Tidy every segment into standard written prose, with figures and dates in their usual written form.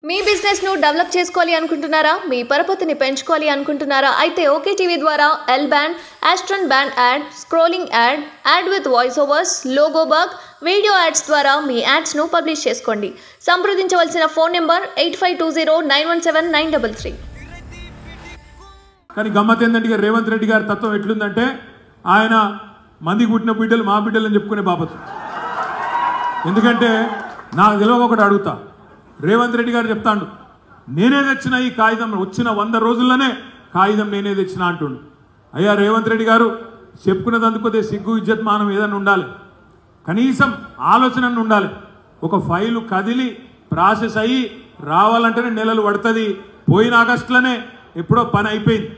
మీ business ను develop చేసుకోవాలి అనుకుంటున్నారా? మీ పరపతిని పెంచుకోవాలి అనుకుంటున్నారా? అయితే ఓకే టీవీ ద్వారా L band, aston band ad, scrolling ad, ad with voice overs, logo bug, video ads ద్వారా మీ యాడ్స్ ను పబ్లిష్ చేసుకోండి. సంప్రదించవలసిన ఫోన్ నెంబర్ 8520917933. కానీ గమ్మత్ ఏంటంటే రేవంత్ రెడ్డి గారి తత్వం ఎట్లుందంటే ఆయన మందికి పుట్టిన బిడ్డలు మా బిడ్డలు అని చెప్పుకునే బాపతు. ఎందుకంటే నాకు తెలియక ఒకటి అడుగుతా, రేవంత్ రెడ్డి గారు చెప్తాడు నేనే తెచ్చిన ఈ కాగితం, వచ్చిన 100 రోజుల్లోనే కాగితం నేనే తెచ్చిన అంటుండు. అయ్యా రేవంత్ రెడ్డి గారు చెప్పుకునేందుకు సిగ్గు ఇజ్జత్ మానం ఏదైనా ఉండాలి, కనీసం ఆలోచన ఉండాలి. ఒక ఫైలు కదిలి ప్రాసెస్ అయ్యి రావాలంటేనే నెలలు పడుతుంది. పోయిన ఆగస్టులోనే ఎప్పుడో పని అయిపోయింది.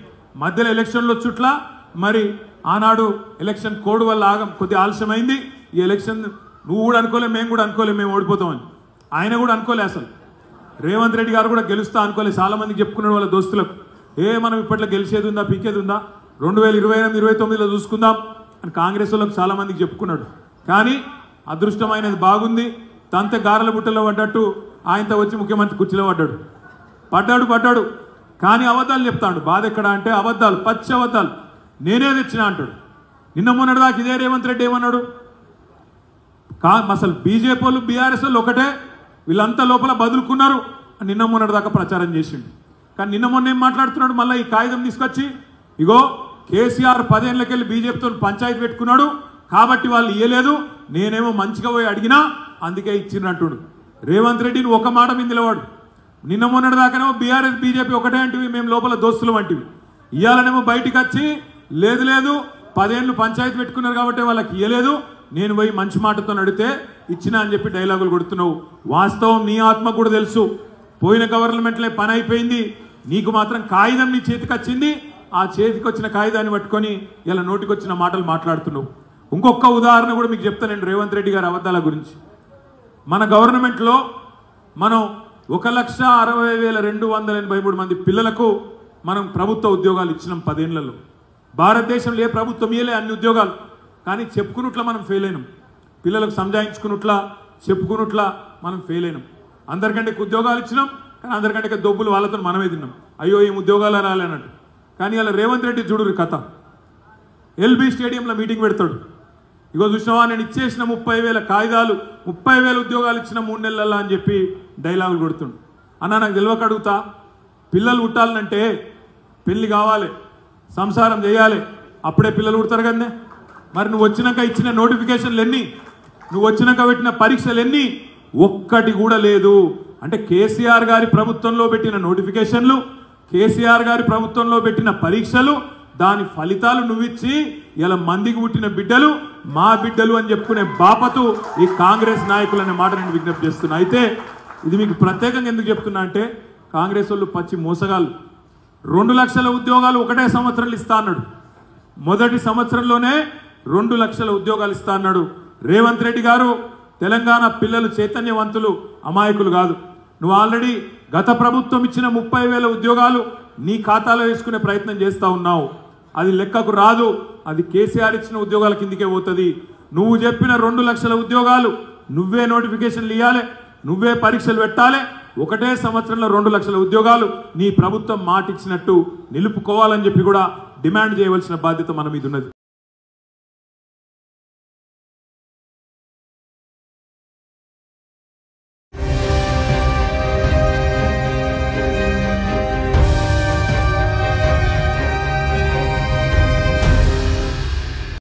మధ్యలో ఎలక్షన్లు చుట్లా మరి ఆనాడు ఎలక్షన్ కోడ్ వల్ల కొద్దిగా ఆలస్యమైంది. ఈ ఎలక్షన్ నువ్వు కూడా అనుకోలే, మేము కూడా అనుకోలే మేము ఓడిపోతామని. ఆయన కూడా అనుకోలే, అసలు రేవంత్ రెడ్డి గారు కూడా గెలుస్తా అనుకోలే. చాలా మందికి చెప్పుకున్నాడు వాళ్ళ దోస్తులకు, మనం ఇప్పట్లో గెలిచేది ఉందా పీకేది ఉందా, 2028-29లో చూసుకుందాం అని కాంగ్రెస్ వాళ్ళకి చాలా మందికి చెప్పుకున్నాడు. కానీ అదృష్టమైనది బాగుంది, తంత గారెల బుట్టలో పడ్డట్టు ఆయనతో వచ్చి ముఖ్యమంత్రి కుర్చీలో పడ్డాడు. కానీ అబద్ధాలు చెప్తాడు. బాధ ఎక్కడ అంటే అబద్ధాలు, పచ్చి అబద్ధాలు. నేనే తెచ్చినా అంటాడు. నిన్న మొన్నటి దాకా ఇదే రేవంత్ రెడ్డి ఏమన్నాడు, అసలు బీజేపీ వాళ్ళు బీఆర్ఎస్ వాళ్ళు ఒకటే, వీళ్ళంతా లోపల బదులుకున్నారు నిన్న మొన్నటి దాకా ప్రచారం చేసిండు. కానీ నిన్న మొన్న ఏం మాట్లాడుతున్నాడు, మళ్ళీ ఈ కాగితం తీసుకొచ్చి ఇగో కేసీఆర్ 10 ఏళ్ళకెళ్ళి బీజేపీతో పంచాయతీ పెట్టుకున్నాడు కాబట్టి వాళ్ళు ఇయ్యలేదు, నేనేమో మంచిగా పోయి అడిగినా అందుకే ఇచ్చిండ్రంటుడు. రేవంత్ రెడ్డి నువ్వు ఒక మాట మీద నిలవాడు. నిన్న మొన్నటి దాకానేమో బీఆర్ఎస్ బీజేపీ ఒకటే అంటివి, మేము లోపల దోస్తులు వంటివి. ఇయ్యాలనేమో బయటికి వచ్చి లేదు 10 ఏళ్ళు పంచాయతీ పెట్టుకున్నారు కాబట్టి వాళ్ళకి ఇయ్యలేదు, నేను పోయి మంచి మాటతో నడితే ఇచ్చినా అని చెప్పి డైలాగులు కొడుతున్నావు. వాస్తవం నీ ఆత్మ కూడా తెలుసు, పోయిన గవర్నమెంట్లో పని అయిపోయింది, నీకు మాత్రం కాగితం నీ చేతికి వచ్చింది. ఆ చేతికి వచ్చిన కాగితాన్ని పట్టుకొని ఇలా నోటికి వచ్చిన మాటలు మాట్లాడుతున్నావు. ఇంకొక ఉదాహరణ కూడా మీకు చెప్తాను నేను రేవంత్ రెడ్డి గారి అబద్ధాల గురించి. మన గవర్నమెంట్లో మనం 1,60,283 మంది పిల్లలకు మనం ప్రభుత్వ ఉద్యోగాలు ఇచ్చినాం 10 ఏళ్లలో. భారతదేశంలో ఏ ప్రభుత్వం ఇయ్యలే అన్ని ఉద్యోగాలు. కానీ చెప్పుకున్నట్లా మనం ఫెయిల్ అయినాం. పిల్లలకు సంజాయించుకున్నట్లా చెప్పుకున్నట్లా మనం ఫెయిల్ అయినాం. అందరికంటే ఉద్యోగాలు ఇచ్చినాం, కానీ అందరికంటే దొబ్బులు వాళ్ళతో మనమే తిన్నాం. అయ్యో ఏం ఉద్యోగాలు రాలేనట్టు. కానీ అలా రేవంత్ రెడ్డి చూడు కథ, ఎల్బీ స్టేడియంలో మీటింగ్ పెడతాడు. ఇగో చూసినావా నేను ఇచ్చేసిన 30,000 కాగితాలు, 30,000 ఉద్యోగాలు ఇచ్చిన 3 నెలల్లో అని చెప్పి డైలాగులు కొడుతుండు. అన్న నాకు తెలియక అడుగుతా, పిల్లలు పుట్టాలంటే పెళ్లి కావాలి, సంసారం చేయాలి, అప్పుడే పిల్లలు పుడతారు కదనే. మరి నువ్వు వచ్చినాక ఇచ్చిన నోటిఫికేషన్లు ఎన్ని, నువ్వు వచ్చినాక పెట్టిన పరీక్షలు ఎన్ని, ఒక్కటి కూడా లేదు. అంటే కేసీఆర్ గారి ప్రభుత్వంలో పెట్టిన నోటిఫికేషన్లు, కేసీఆర్ గారి ప్రభుత్వంలో పెట్టిన పరీక్షలు, దాని ఫలితాలు నువ్విచ్చి ఇలా మందికి పుట్టిన బిడ్డలు మా బిడ్డలు అని చెప్పుకునే బాపతు ఈ కాంగ్రెస్ నాయకులు అనే మాట నేను విజ్ఞప్తి చేస్తున్నా. అయితే ఇది మీకు ప్రత్యేకంగా ఎందుకు చెప్తున్నా అంటే కాంగ్రెస్ వాళ్ళు పచ్చి మోసగాళ్ళు. 2 లక్షల ఉద్యోగాలు ఒకటే సంవత్సరంలో ఇస్తా అన్నాడు. మొదటి సంవత్సరంలోనే 2 లక్షల ఉద్యోగాలు ఇస్తా అన్నాడు. రేవంత్ రెడ్డి గారు తెలంగాణ పిల్లలు చైతన్యవంతులు, అమాయకులు కాదు. నువ్వు ఆల్రెడీ గత ప్రభుత్వం ఇచ్చిన 30,000 ఉద్యోగాలు నీ ఖాతాలో వేసుకునే ప్రయత్నం చేస్తూ ఉన్నావు. అది లెక్కకు రాదు, అది కేసీఆర్ ఇచ్చిన ఉద్యోగాల కిందికే పోతుంది. నువ్వు చెప్పిన 2 లక్షల ఉద్యోగాలు నువ్వే నోటిఫికేషన్లు ఇవ్వాలి, నువ్వే పరీక్షలు పెట్టాలి. ఒకటే సంవత్సరంలో 2 లక్షల ఉద్యోగాలు నీ ప్రభుత్వం మాట ఇచ్చినట్టు నిలుపుకోవాలని చెప్పి కూడా డిమాండ్ చేయవలసిన బాధ్యత మన మీద ఉన్నది.